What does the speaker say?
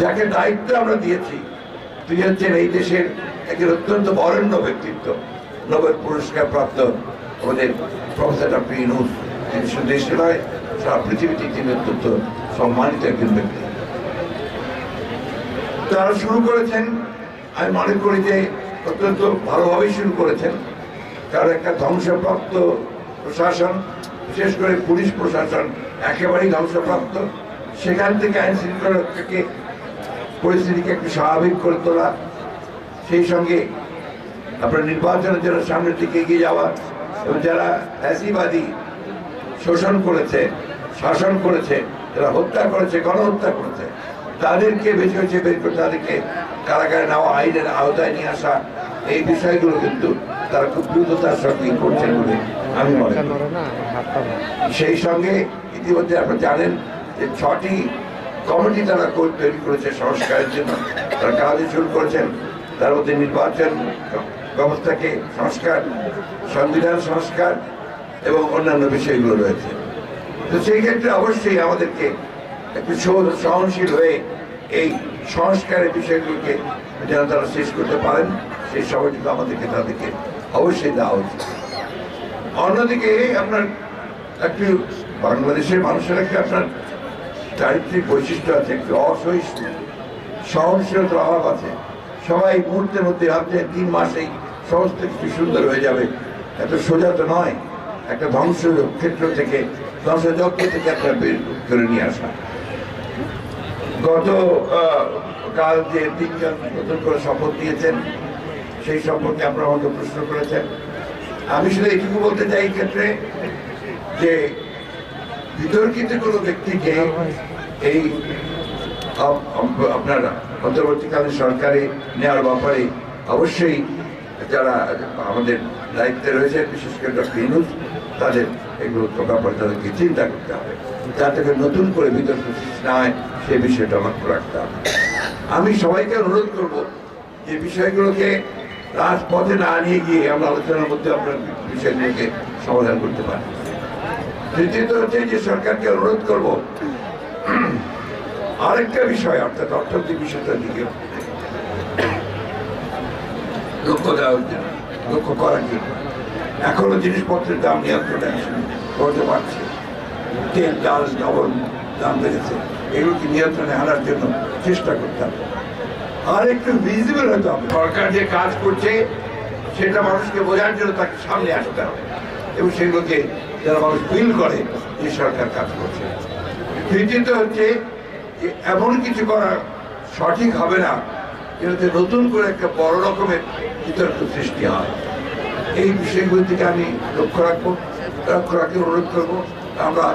যাকে দায়িত্ব আমরা দিয়েছি তিনি হচ্ছেন এই দেশের একজন অত্যন্ত বরেণ্য ব্যক্তিত্ব, নোবেল পুরস্কার প্রাপ্ত আমাদের প্রফেসর ডক্টর ইউনূস। তিনি শুধু দেশে নয়, সারা পৃথিবীতে তিনি অত্যন্ত সম্মানিত একজন ব্যক্তি। তারা শুরু করেছেন, আমি মনে করি যে অত্যন্ত ভালোভাবেই শুরু করেছেন, কারণ একটা ধ্বংসপ্রাপ্ত প্রশাসন, বিশেষ করে পুলিশ প্রশাসন একেবারেই ধ্বংসপ্রাপ্ত, সেখান থেকে আইন শৃঙ্খলা থেকে পরিস্থিতিকে একটু স্বাভাবিক করে তোলা, সেই সঙ্গে আপনার নির্বাচনের জন্য সামনের দিকে এগিয়ে যাওয়া, এবং যারা ফ্যাসিবাদী শোষণ করেছে, শাসন করেছে, যারা হত্যা করেছে, গণহত্যা করেছে, তাদেরকে বেছে বেছে বের করে তাদেরকে কারাগারে নেওয়া, আইনের আওতায় নিয়ে আসা, এই বিষয়গুলো কিন্তু তারা খুব দ্রুততার সঙ্গে করছেন বলে আমি মনে করি। সেই সঙ্গে ইতিমধ্যে আপনারা জানেন যে 6টি কমিটি তারা তৈরি করেছে সংস্কারের জন্য, তারা কাজ শুরু করেছেন। তার মধ্যে নির্বাচন ব্যবস্থাকে সংস্কার, সংবিধান সংস্কার এবং অন্যান্য বিষয়গুলো রয়েছে। তো সেই ক্ষেত্রে অবশ্যই আমাদেরকে একটু সহনশীল হয়ে এই সংস্কারের বিষয়গুলোকে যেন তারা শেষ করতে পারেন, সেই সময়টুকু আমাদেরকে তাদেরকে অবশ্যই দেওয়া উচিত। অন্যদিকে আপনার একটু বাংলাদেশের মানুষের একটা আপনার চারিত্রিক বৈশিষ্ট্য আছে, একটু অসহিষ্ণু, সহনশীলতার অভাব আছে। সবাই মুহূর্তের মধ্যে ভাবছে 3 মাসেই সমস্ত কিছু সুন্দর হয়ে যাবে। এত সোজা তো নয় একটা ধ্বংস ক্ষেত্র থেকে, ধ্বংসযজ্ঞ থেকে একটা বের করে নিয়ে আসা। গত কাল যে 3 জন নতুন করে শপথ নিয়েছেন, সেই সম্পর্কে আপনারা আমাকে প্রশ্ন করেছেন। আমি শুধু এইটুকু বলতে চাই এই ক্ষেত্রে যে বিতর্কিত কোনো ব্যক্তিকে এই আপনার অন্তর্বর্তীকালীন সরকারে নেওয়ার ব্যাপারে অবশ্যই যারা আমাদের দায়িত্বে রয়েছে, বিশেষ করে ডক্টর ইউনূস, তাদের এগুলো ব্যাপারে তাদেরকে চিন্তা করতে হবে, যাতে নতুন করে বিতর্ক সৃষ্টি না হয় সেই বিষয়টা লক্ষ্য রাখতে হবে। আমি সবাইকে অনুরোধ করব যে বিষয়গুলোকে রাজপথে না নিয়ে গিয়ে আমরা আলোচনার মধ্যে আপনার বিষয়গুলোকে সমাধান করতে পারি। তৃতীয়ত হচ্ছে যে সরকারকে অনুরোধ করব আরেকটা বিষয়, অর্থাৎ অর্থনৈতিক বিষয়টার দিকে লক্ষ্য দেওয়ার জন্য, লক্ষ্য করার জন্য। এখনো জিনিসপত্রের দাম নিয়ন্ত্রণে করতে পারছে, তেল, ডাল, লবণ দাম বেড়েছে, এগুলোকে নিয়ন্ত্রণে আনার জন্য চেষ্টা করতে হবে। আর একটু ভিজিবল হতে হবে, সরকার যে কাজ করছে সেটা মানুষকে বোঝার জন্য তাকে সামনে আসতে হবে, এবং সেগুলোকে যারা মানুষ ফিল করে যে সরকার কাজ করছে। তৃতীয়ত হচ্ছে যে এমন কিছু করা সঠিক হবে না যাতে নতুন করে একটা বড় রকমের বিতর্ক সৃষ্টি হয়। এই বিষয়গুলি থেকে আমি লক্ষ্য রাখবো, লক্ষ্য রাখতে অনুরোধ করবো। আমরা